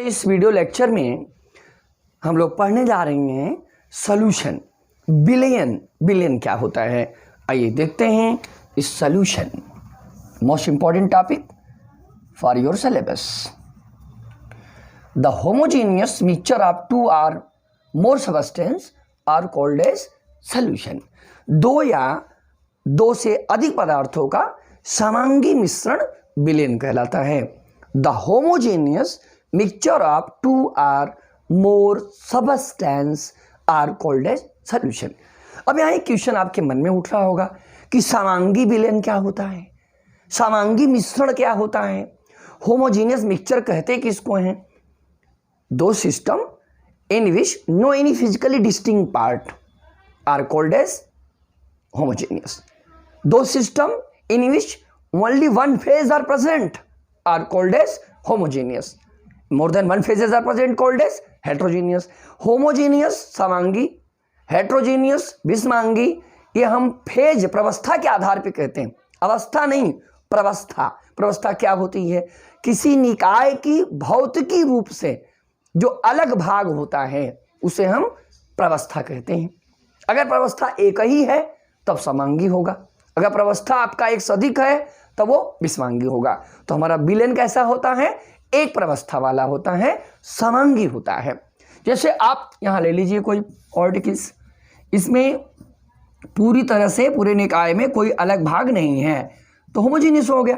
इस video lecture में हम लोग पढ़ने जा रहे हैं सॉल्यूशन। बिलियन क्या होता है, आइए देखते हैं इस solution. Most important topic for your syllabus. The homogeneous mixture of two or more substance are called as solution. दो या दो से अधिक पदार्थों का समांगी मिश्रण बिलियन कहलाता है। The homogeneous mixture of two or more substance are called as solution. अब यहाँ एक क्वेश्चन आपके मन में उठ रहा होगा कि समांगी बिलियन क्या होता है, समांगी मिश्रण क्या होता है। होमोजेनियस मिक्सचर कहते किसको हैं? दो system in which no any physically distinct part are called as homogeneous. दो system in which only one phase are present are called as homogeneous. More than one phases are present called as heterogeneous. Homogeneous समांगी, heterogeneous विषमांगी, ये हम phase प्रवस्था के आधार पे कहते हैं। अवस्था नहीं, प्रवस्था। प्रवस्था क्या होती है? किसी निकाय की भौतिकी रूप से जो अलग भाग होता है उसे हम प्रवस्था कहते हैं। अगर प्रवस्था एक ही है तब समांगी होगा, अगर प्रवस्था आपका एक से अधिक है तब वो विषमांगी होगा। तो हमारा बिलियन कैसा होता है? एक प्रवस्था वाला होता है, समांगी होता है। जैसे आप यहाँ ले लीजिए कोई ऑर्टिकल्स, इसमें पूरी तरह से पूरे निकाय में कोई अलग भाग नहीं है तो होमोजेनियस हो गया।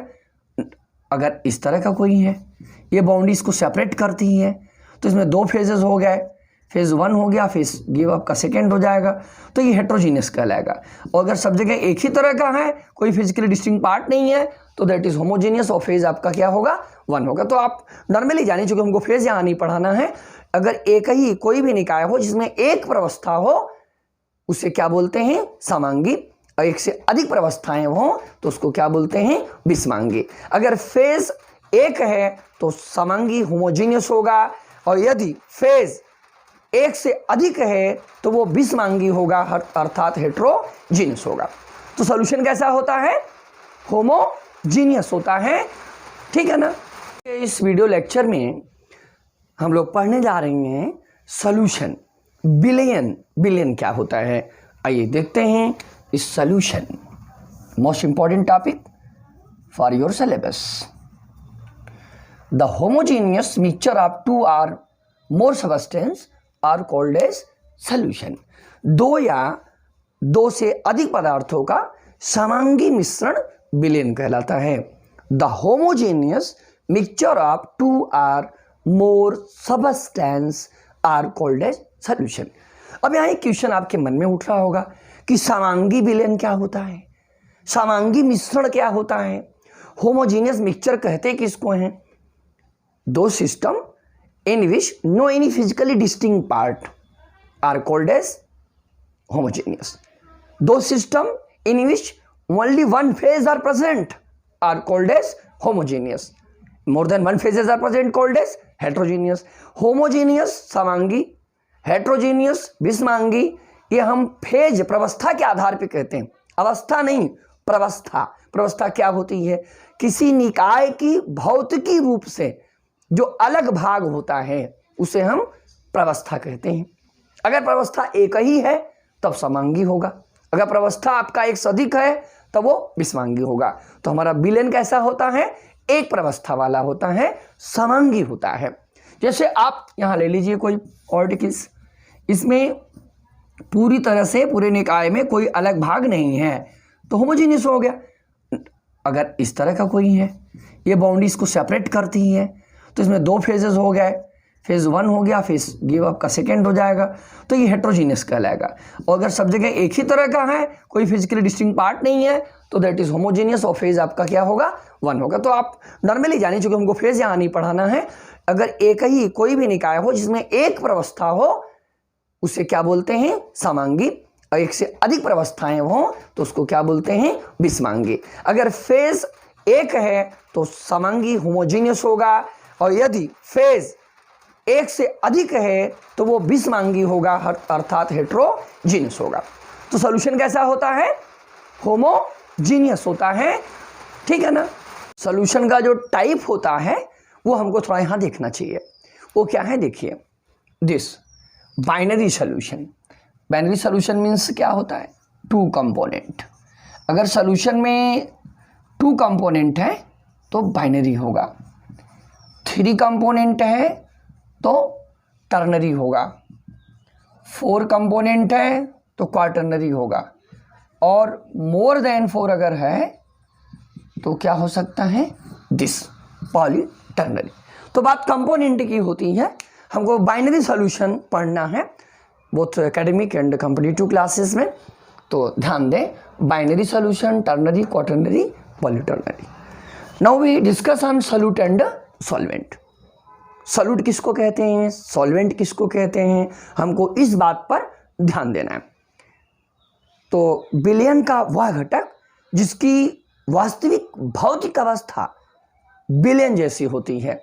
अगर इस तरह का कोई है, ये बाउंड्रीज को सेपरेट करती है तो इसमें दो फेजेस हो गए, फेज वन हो गया, फेज गिव अप का सेकेंड हो जाएगा, तो ये हेट्रोजीनियस कहलाएगा। और अगर सब जगह एक ही तरह का है, कोई फिजिकली डिस्टिंक्ट पार्ट नहीं है, तो दैट इज होमोजेनियस और फेज आपका क्या होगा? वन होगा। तो आप नॉर्मली जानिए, चूंकि हमको फेज यहाँ नहीं पढ़ाना है, अगर एक ही कोई भी निकाय हो जिसमें एक प्रवस्था हो उसे क्या बोलते हैं? समांगी। और एक से अधिक प्रवस्थाएं हो तो उसको क्या बोलते हैं? विषमांगी। अगर फेज एक है तो समांगी होमोजेनियस होगा, और यदि फेज एक से अधिक है तो वो विषमांगी होगा, अर्थात हेट्रोजीनियस होगा। तो सॉल्यूशन कैसा होता है? होमोजीनियस होता है, ठीक है ना। इस वीडियो लेक्चर में हम लोग पढ़ने जा रहे हैं सॉल्यूशन। बिलियन क्या होता है, आइए देखते हैं इस solution. Most important topic for your syllabus. The homogeneous mixture of two or more substance are called as solution. दो या दो से अधिक पदार्थों का समांगी मिश्रण बिलियन कहलाता है। The homogeneous mixture of two or more substance are called as solution. अब यहाँ एक क्वेश्चन आपके मन में उठ रहा होगा कि समांगी बिलियन क्या होता है, समांगी मिश्रण क्या होता है। होमोजेनियस मिक्सचर कहते किसको हैं? दो system in which no any physically distinct part are called as homogeneous. Those system in which only one phase are present are called as homogeneous. More than one phases are present called as heterogeneous. Homogeneous समांगी, heterogeneous विषमांगी, ये हम phase प्रवस्था के आधार पे कहते हैं। अवस्था नहीं, प्रवस्था। प्रवस्था क्या होती है? किसी निकाय की भौतिकी रूप से जो अलग भाग होता है उसे हम प्रवस्था कहते हैं। अगर प्रवस्था एक ही है तब समांगी होगा, अगर प्रवस्था आपका एक से अधिक है तब वो विषमांगी होगा। तो हमारा बिलियन कैसा होता है? एक प्रवस्था वाला होता है, समांगी होता है। जैसे आप यहाँ ले लीजिए कोई ऑर्टिकल्स, इसमें पूरी तरह से पूरे निकाय में कोई अलग भाग नहीं है तो होमोजेनियस हो गया। अगर इस तरह का कोई है, ये बाउंड्रीज को सेपरेट करती है तो इसमें दो फेजेस हो गए, फेज वन हो गया, फेज गिव अप का सेकेंड हो जाएगा, तो ये हेट्रोजीनियस कहलाएगा। और अगर सब जगह एक ही तरह का है, कोई फिजिकली डिस्टिंक्ट पार्ट नहीं है, तो दैट इज होमोजेनियस और फेज आपका क्या होगा? वन होगा। तो आप नॉर्मली जानिए, चूंकि हमको फेज यहाँ नहीं पढ़ाना है, अगर एक ही कोई भी निकाय हो जिसमें एक प्रवस्था हो उसे क्या बोलते हैं? समांगी। और एक से अधिक प्रवस्थाएं हो तो उसको क्या बोलते हैं? विषमांगी। अगर फेज एक है तो समांगी होमोजेनियस होगा, और यदि फेज एक से अधिक है तो वो विषमांगी होगा, अर्थात हेट्रोजीनियस होगा। तो सॉल्यूशन कैसा होता है? होमोजीनियस होता है, ठीक है ना। सॉल्यूशन का जो टाइप होता है वो हमको थोड़ा यहाँ देखना चाहिए। वो क्या है, देखिए this binary solution. Binary solution means क्या होता है, टू कंपोनेंट। अगर सोल्यूशन में टू कंपोनेंट है तो बाइनरी होगा, थ्री कंपोनेंट है तो टर्नरी होगा, फोर कंपोनेंट है तो क्वार्टरनरी होगा, और मोर देन फोर अगर है तो क्या हो सकता है, दिस पॉलीटर्नरी। तो बात कंपोनेंट की होती है। हमको बाइनरी सॉल्यूशन पढ़ना है both academic and competitive classes में, तो ध्यान दें binary solution, ternary, quaternary, polyternary. Now we discuss on solute and solvent. Solute किसको कहते हैं, सॉल्वेंट किसको कहते हैं, हमको इस बात पर ध्यान देना है। तो विलयन का वह घटक जिसकी वास्तविक भौतिक अवस्था विलयन जैसी होती है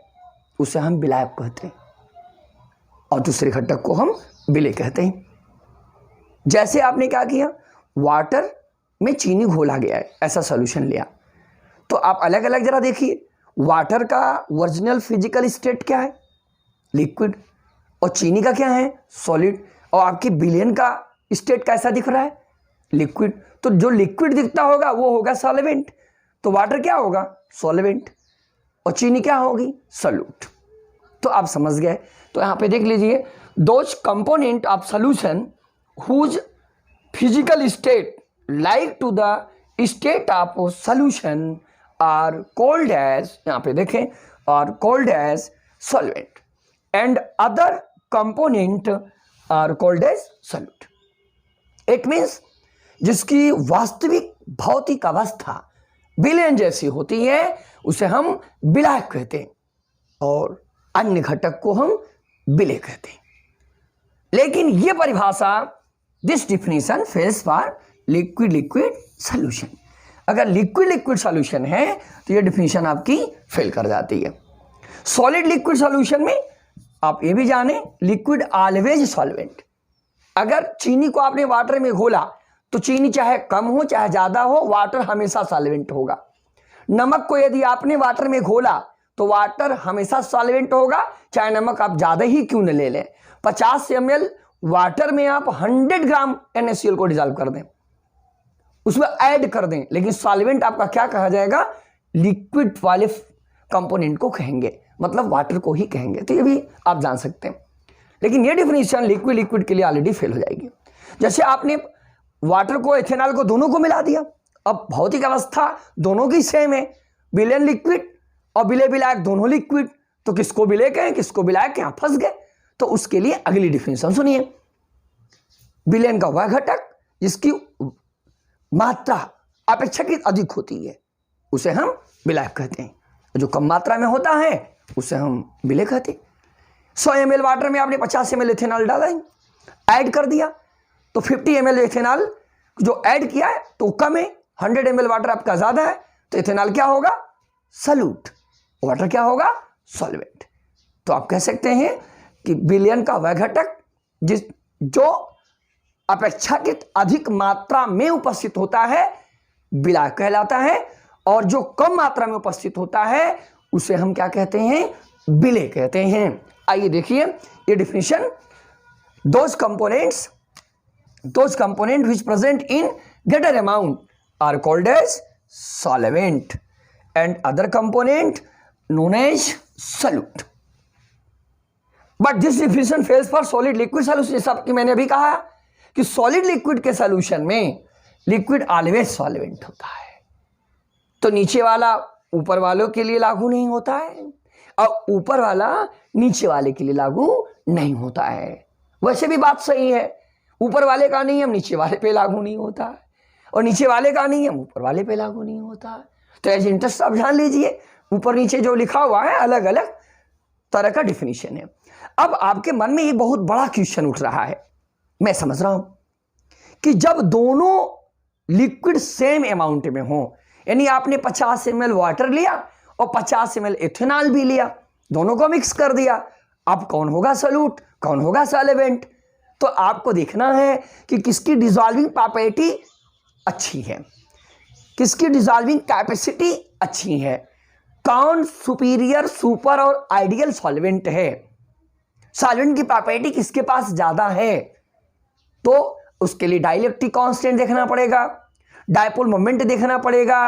उसे हम विलायक कहते हैं, और दूसरे घटक को हम विलेय कहते हैं। जैसे आपने क्या किया, वाटर में चीनी घोला गया है, ऐसा सॉल्यूशन लिया, तो आप अलग अलग जरा देखिए, वाटर का ओरिजिनल फिजिकल स्टेट क्या है, लिक्विड, और चीनी का क्या है, सॉलिड, और आपके विलयन का स्टेट कैसा दिख रहा है, लिक्विड। तो जो लिक्विड दिखता होगा वो होगा सॉल्वेंट, तो वाटर क्या होगा, सॉल्वेंट, और चीनी क्या होगी, सॉल्यूट। तो आप समझ गए। तो यहाँ पे देख लीजिए, those component of solution whose physical state like to the state of solution are called as, यहाँ पे देखें, are called as solvent and other component are called as solute. It means जिसकी वास्तविक भौतिक अवस्था विलयन जैसी होती है उसे हम विलायक कहते हैं, और अन्य घटक को हम विलेय कहते हैं। लेकिन यह परिभाषा, this definition fails for liquid liquid solution. अगर लिक्विड लिक्विड सॉल्यूशन है तो यह डिफिनेशन आपकी फेल कर जाती है। सॉलिड लिक्विड सॉल्यूशन में आप ये भी जाने, लिक्विड ऑलवेज सॉल्वेंट। अगर चीनी को आपने वाटर में घोला तो चीनी चाहे कम हो चाहे ज्यादा हो, वाटर हमेशा सॉल्वेंट होगा। नमक को यदि आपने वाटर में घोला तो वाटर हमेशा सॉल्वेंट होगा, चाहे नमक आप ज्यादा ही क्यों न ले लें। 50 ml वाटर में आप 100 ग्राम NaCl को डिजॉल्व कर दें, उसमें ऐड कर दें, लेकिन सॉल्वेंट आपका क्या कहा जाएगा, लिक्विड वाले कंपोनेंट को कहेंगे, मतलब वाटर को ही कहेंगे। तो ये भी आप जान सकते हैं। लेकिन ये डिफिनेशन लिक्विड लिक्विड के लिए ऑलरेडी फेल हो जाएगी। जैसे आपने वाटर को, इथेनॉल को, दोनों को मिला दिया, अब भौतिक अवस्था दोनों की सेम है, विलयन लिक्विड और विलेय विलायक दोनों लिक्विड, तो किसको विलेय कहें किसको विलायक, यहां फंस गए। तो उसके लिए अगली डिफिनेशन सुनिए, विलयन का वह घटक जिसकी मात्रा अपेक्षाकृत अधिक होती है उसे हम विलायक कहते हैं, जो कम मात्रा में होता है उसे हम विलेय कहते हैं। 100 ml वाटर में आपने 50 ml इथेनॉल डाला है, ऐड कर दिया, तो 50 ml इथेनॉल जो ऐड किया है तो कम है, 100 ml वाटर आपका ज्यादा है, तो इथेनॉल क्या होगा, सॉल्यूट, वाटर क्या होगा, सॉल्वेंट। तो आप कह सकते हैं कि विलयन का वह घटक जो अपेक्षाकृत अधिक मात्रा में उपस्थित होता है विलायक कहलाता है, और जो कम मात्रा में उपस्थित होता है उसे हम क्या कहते हैं, विलेय कहते हैं। आइए देखिए ये definition, those component which present in greater amount are called as solvent and other component known as solute. But this definition fails for solid liquid solution। जैसा कि मैंने अभी कहा कि सॉलिड लिक्विड के सॉल्यूशन में लिक्विड ऑलवेज सॉल्वेंट होता है, तो नीचे वाला ऊपर वालों के लिए लागू नहीं होता है और ऊपर वाला नीचे वाले के लिए लागू नहीं होता है। वैसे भी बात सही है, ऊपर वाले का नियम नीचे वाले पे लागू नहीं होता है और नीचे वाले का नियम ऊपर वाले पे लागू नहीं होता है। तो एज इंटरेस्ट आप जान लीजिए, ऊपर नीचे जो लिखा हुआ है अलग अलग तरह का डिफिनीशन है। अब आपके मन में एक बहुत बड़ा क्वेश्चन उठ रहा है, मैं समझ रहा हूं कि जब दोनों लिक्विड सेम अमाउंट में हो, यानी आपने 50 ml वाटर लिया और 50 ml इथेनॉल भी लिया, दोनों को मिक्स कर दिया, अब कौन होगा सॉल्यूट कौन होगा सॉल्वेंट। तो आपको देखना है कि किसकी डिसॉल्विंग प्रॉपर्टी अच्छी है, किसकी डिसॉल्विंग कैपेसिटी अच्छी है, कौन सुपीरियर, सुपर और आइडियल सॉल्वेंट है। सॉल्वेंट की प्रॉपर्टी किसके पास ज्यादा है, तो उसके लिए डाइलेक्ट्रिक कांस्टेंट देखना पड़ेगा, डायपोल मोमेंट देखना पड़ेगा,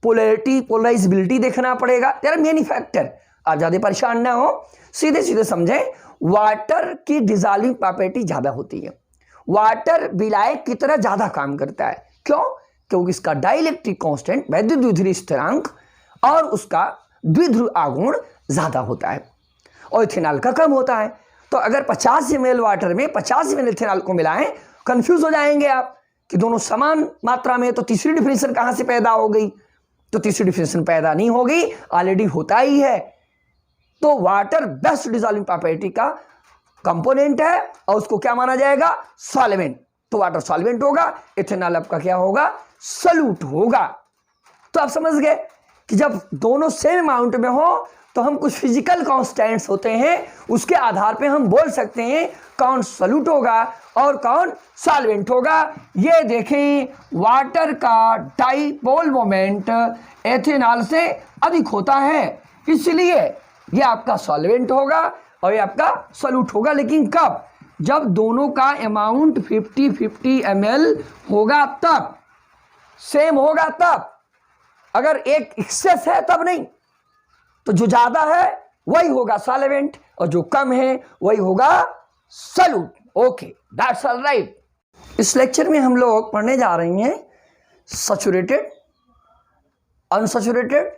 पोलैरिटी पोलराइजेबिलिटी देखना पड़ेगा। There are many factor. आप ज्यादा परेशान ना हो, सीधे सीधे समझें। वाटर की डिसॉल्विंग प्रॉपर्टी ज्यादा होती है, वाटर विलायक की तरह ज्यादा काम करता है। क्यों? क्योंकि इसका डाइलेक्ट्रिक कांस्टेंट वैद्युत द्विध्रुवीय स्थिरांक और उसका द्विध्रुव आघूर्ण ज्यादा होता है और इथेनॉल का कम होता है। तो अगर 50 ml वाटर में 50 ml इथेनॉल को मिलाएं, कंफ्यूज हो जाएंगे आप कि दोनों समान मात्रा में, तो तीसरी डिफिनेशन कहां से पैदा हो गई? तो तीसरी डिफिनेशन पैदा नहीं होगी, ऑलरेडी होता ही है। तो वाटर बेस्ट डिसॉल्विंग प्रॉपर्टी का कंपोनेंट है और उसको क्या माना जाएगा? सॉल्वेंट। तो वाटर सॉल्वेंट होगा, इथेनॉल आपका क्या होगा? सॉल्यूट होगा। तो आप समझ गए कि जब दोनों सेम अमाउंट में हो तो हम कुछ फिजिकल कांस्टेंट्स होते हैं, उसके आधार पे हम बोल सकते हैं कौन सॉल्यूट होगा और कौन सॉल्वेंट होगा। ये देखें, वाटर का डाइपोल मोमेंट एथेनॉल से अधिक होता है, इसलिए ये आपका सॉल्वेंट होगा और ये आपका सॉल्यूट होगा। लेकिन कब? जब दोनों का अमाउंट 50-50 ml होगा, तब सेम होगा। तब अगर एक एक्सेस है तब नहीं, तो जो ज्यादा है वही होगा सॉल्वेंट और जो कम है वही होगा solute. Okay, that's all right. इस लेक्चर में हम लोग पढ़ने जा रहे हैं saturated, unsaturated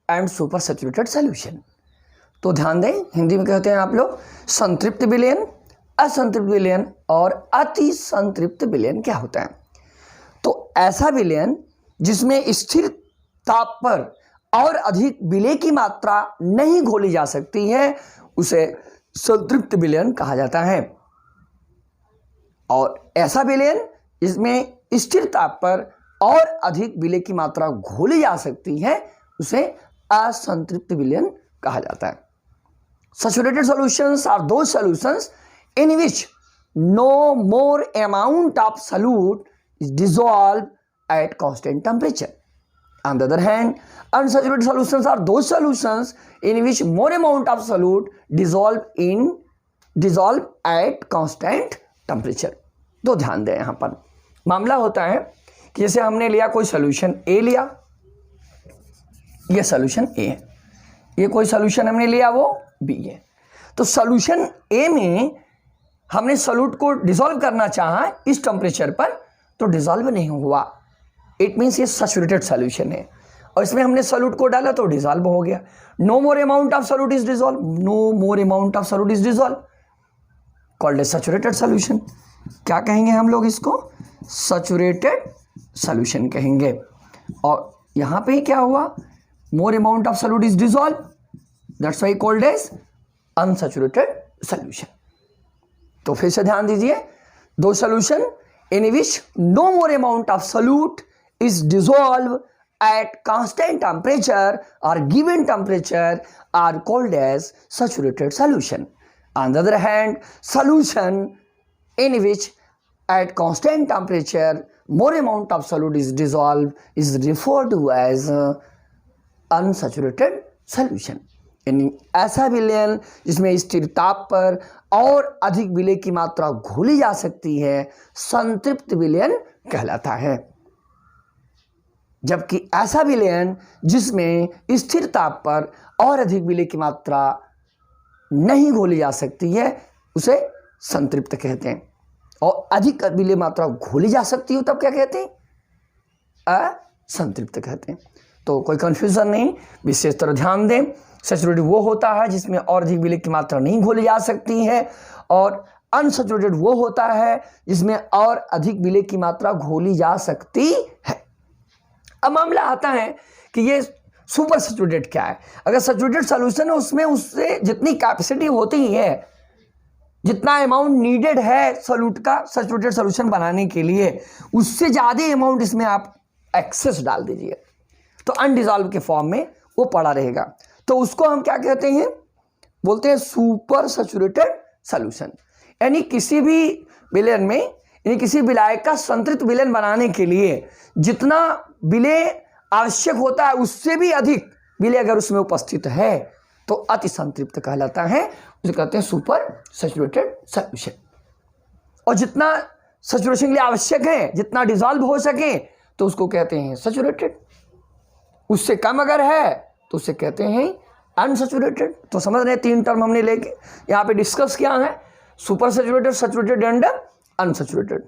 and super saturated solution. तो ध्यान दें, हिंदी में कहते हैं आप लोग संतृप्त विलयन, असंतृप्त विलयन और अति संतृप्त विलयन क्या होता है। तो ऐसा विलयन जिसमें स्थिर ताप पर और अधिक विलय की मात्रा नहीं घोली जा सकती है, उसे संतृप्त विलयन कहा जाता है। और ऐसा विलयन जिसमें स्थिर ताप पर और अधिक विलय की मात्रा घोली जा सकती है, उसे असंतृप्त विलयन कहा जाता है। Saturated solutions are those solutions in which no more amount of solute is dissolved at constant temperature. On the other hand, unsaturated solutions are those solutions in which more amount of solute dissolve at constant temperature. तो ध्यान दें, यहां पर मामला होता है कि जैसे हमने लिया कोई सोल्यूशन ए लिया, ये सोल्यूशन ए है, ये कोई सोल्यूशन हमने लिया वो बी है। तो सोल्यूशन ए में हमने सोल्यूट को डिसॉल्व करना चाहा इस टेम्परेचर पर, तो डिसॉल्व नहीं हुआ। इट मीन्स ये सैचुरेटेड सोल्यूशन है और इसमें हमने सोल्यूट को डाला तो डिसॉल्व हो गया। No more amount of solute is dissolve, no more amount of solute is dissolve, called a saturated solution. क्या कहेंगे हम लोग इसको? सैचुरेटेड सोल्यूशन कहेंगे। और यहां पे क्या हुआ? More amount of solute is dissolve, that's why called as unsaturated solution. तो फिर से ध्यान दीजिए, दो solution in which no more amount of solute is dissolve at constant temperature or given temperature are called as saturated solution. On the other hand, solution in which at constant temperature more amount of solute is dissolved is referred to as unsaturated solution. यानी ऐसा विलयन जिसमें स्थिर ताप पर और अधिक विलय की मात्रा घोली जा सकती है, संतृप्त विलयन कहलाता है। जबकि ऐसा विलयन जिसमें स्थिर ताप पर और अधिक विलय की मात्रा नहीं घोली जा सकती है, उसे संतृप्त कहते हैं। और अधिक विलय मात्रा घोली जा सकती हो तब क्या कहते हैं? असंतृप्त कहते हैं। तो कोई कंफ्यूजन नहीं, विशेष तरह ध्यान दें। सैचुरेटेड वो होता है जिसमें और अधिक विलय की मात्रा नहीं घोली जा सकती है, और अनसैचुरेटेड वो होता है जिसमें और अधिक विलय की मात्रा घोली जा सकती है। अब मामला आता है कि ये सुपर सैचुरेटेड क्या है। अगर सैचुरेटेड सॉल्यूशन है उसमें उससे जितनी कैपेसिटी होती है, जितना अमाउंट नीडेड है सोल्यूट का सैचुरेटेड सॉल्यूशन बनाने के लिए, उससे ज़्यादा अमाउंट इसमें आप एक्सेस डाल दीजिए तो अनडिजॉल्व के फॉर्म में वो पड़ा रहेगा। तो उसको हम क्या कहते हैं? बोलते हैं सुपर सैचुरेटेड सॉल्यूशन। यानी किसी भी विलयन में, यानी किसी विलायक का संतृप्त विलयन बनाने के लिए जितना विलय आवश्यक होता है उससे भी अधिक विलय अगर उसमें उपस्थित है तो अति संतृप्त कहलाता है, उसे कहते हैं सुपर सैचुरेटेड सॉल्यूशन। और जितना सैचुरेशन के लिए आवश्यक है, जितना डिजॉल्व हो सके तो उसको कहते हैं सैचुरेटेड। उससे कम अगर है तो उसे कहते हैं अनसैचुरेटेड। तो समझ रहे हैं, 3 टर्म हमने लेके यहाँ पे डिस्कस किया है, super saturated, saturated and unsaturated.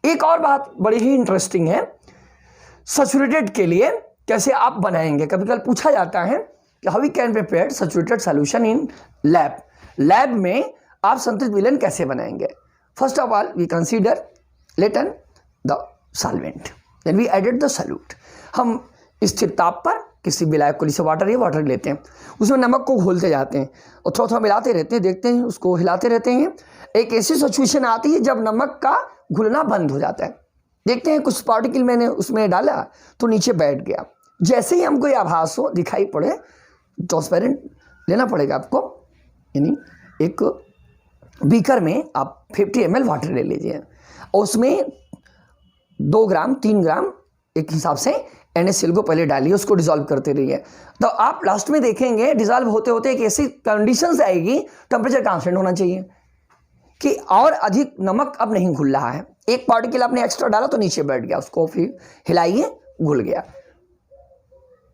एक और बात बड़ी ही इंटरेस्टिंग है, सैचुरेटेड के लिए कैसे आप बनाएंगे। कभी कभी पूछा जाता है कि how we can prepare saturated solution in lab. Lab में आप संतृप्त विलेन कैसे बनाएंगे। First of all we consider let in the solvent, then we added the solute. हम स्थिर ताप पर किसी विलायक को, जैसे वाटर या वाटर लेते हैं, उसमें नमक को घोलते जाते हैं और थोड़ा थोड़ा मिलाते रहते हैं, देखते हैं, उसको हिलाते रहते हैं। एक ऐसी सिचुएशन आती है जब नमक का घुलना बंद हो जाता है, देखते हैं कुछ पार्टिकल मैंने उसमें डाला तो नीचे बैठ गया। जैसे ही हमको ये आभास हो, दिखाई पड़े, ट्रांसपेरेंट लेना पड़ेगा आपको, यानी एक बीकर में आप 50 ml वाटर ले लीजिए और उसमें 2 ग्राम 3 ग्राम एक हिसाब से NaCl को पहले डालिए, उसको डिजॉल्व करते रहिए। तो आप लास्ट में देखेंगे डिजॉल्व होते होते एक ऐसी कंडीशंस आएगी, टेम्परेचर कांस्टेंट होना चाहिए कि और अधिक नमक अब नहीं घुल रहा है। एक पार्टिकल आपने एक्स्ट्रा डाला तो नीचे बैठ गया, उसको फिर हिलाइए, घुल गया।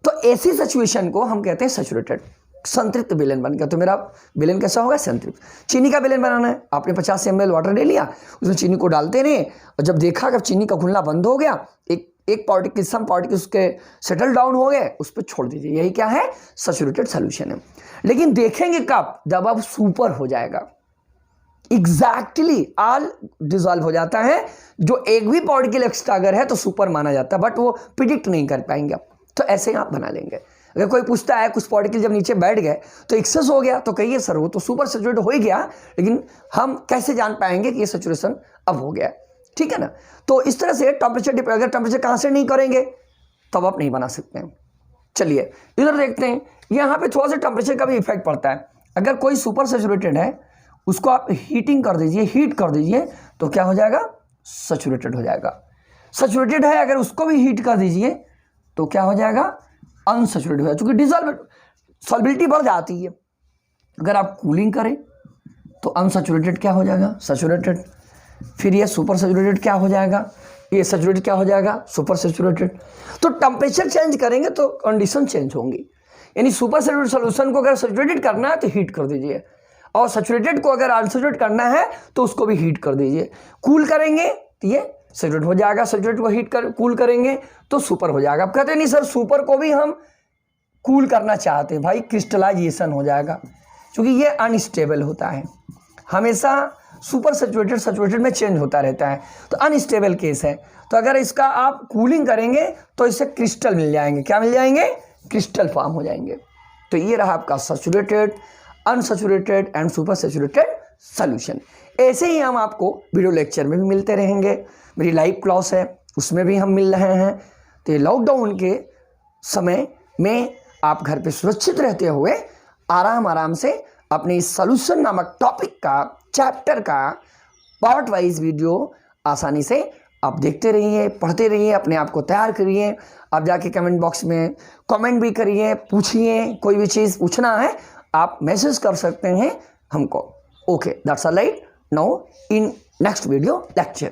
तो ऐसी सिचुएशन को हम कहते हैं सैचुरेटेड, संतृप्त विलेन बन गया। तो मेरा विलेन कैसा होगा, संतृप्त। चीनी का विलेन बनाना है, आपने 50 ml वाटर ले लिया, उसमें चीनी को डालते रहे और जब देखा कि चीनी का घुलना बंद हो गया, एक पार्टिकल, सम पार्टिकल उसके सेटल डाउन हो गए, उस पर छोड़ दीजिए। यही क्या है, सैचुरेटेड सॉल्यूशन है। लेकिन देखेंगे कब, जब अब सुपर हो जाएगा, एग्जैक्टली ऑल डिजॉल्व हो जाता है। जो एक भी पार्टिकल एक्स्ट्रा अगर है तो सुपर माना जाता है, बट वो प्रिडिक्ट नहीं कर पाएंगे। तो ऐसे ही आप बना लेंगे। अगर कोई पूछता है कुछ पार्टिकल जब नीचे बैठ गए तो एक्सेस हो गया, तो कहिए सर वो तो सुपर सैचुरेट हो ही गया, लेकिन हम कैसे जान पाएंगे कि ये सैचुरेशन अब हो गया, ठीक है ना। तो इस तरह से टेम्परेचर, अगर टेम्परेचर कांस्टेंट नहीं करेंगे तब आप नहीं बना सकते हैं। चलिए इधर देखते हैं, यहाँ पे थोड़ा सा टेम्परेचर का भी इफेक्ट पड़ता है। अगर कोई सुपर सैचुरेटेड है, उसको आप हीटिंग कर दीजिए, हीट कर दीजिए, तो क्या हो जाएगा, सैचुरेटेड हो जाएगा। सैचुरेटेड है, अगर उसको भी हीट कर दीजिए तो क्या हो जाएगा, अनसैचुरेटेड हो जाएगा, क्योंकि डिजॉल्व सॉल्बिलिटी बढ़ जाती है। अगर आप कूलिंग करें तो अनसैचुरेटेड क्या हो जाएगा, सैचुरेटेड। फिर ये सुपर सैचुरेटेड क्या हो जाएगा, ये सैचुरेटेड क्या हो जाएगा, सुपर सैचुरेटेड। तो टेम्परेचर चेंज करेंगे तो कंडीशन चेंज होंगी। यानी सुपर सैचुरेटेड सॉल्यूशन को अगर सैचुरेटेड करना है तो हीट कर दीजिए, और सैचुरेटेड को अगर अनसैचुरेटेड करना है तो उसको भी हीट कर दीजिए। कूल करेंगे तो ये सैचुरेट हो जाएगा, सैचुरेट को हीट कर कूल करेंगे तो सुपर हो जाएगा। अब कहते नहीं सर सुपर को भी हम कूल करना चाहते हैं, भाई क्रिस्टलाइजेशन हो जाएगा, क्योंकि ये अनस्टेबल होता है, हमेशा सुपर सैचुरेटेड सैचुरेटेड में चेंज होता रहता है, तो अनस्टेबल केस है। तो अगर इसका आप कूलिंग करेंगे तो इससे क्रिस्टल मिल जाएंगे, क्या मिल जाएंगे, क्रिस्टल फॉर्म हो जाएंगे। तो ये रहा आपका saturated, unsaturated and super saturated solution. ऐसे ही हम आपको वीडियो लेक्चर में भी मिलते रहेंगे, मेरी लाइव क्लास है उसमें भी हम मिल रहे हैं। तो लॉकडाउन के समय में आप घर पे सुरक्षित रहते हुए आराम से अपने इस सॉल्यूशन नामक टॉपिक का, चैप्टर का पार्ट वाइज वीडियो आसानी से आप देखते रहिए, पढ़ते रहिए, अपने आप को तैयार करिए। आप जाके कमेंट बॉक्स में कमेंट भी करिए, पूछिए, कोई भी चीज़ पूछना है आप मैसेज कर सकते हैं हमको। Okay, that's all right. Now in next video lecture.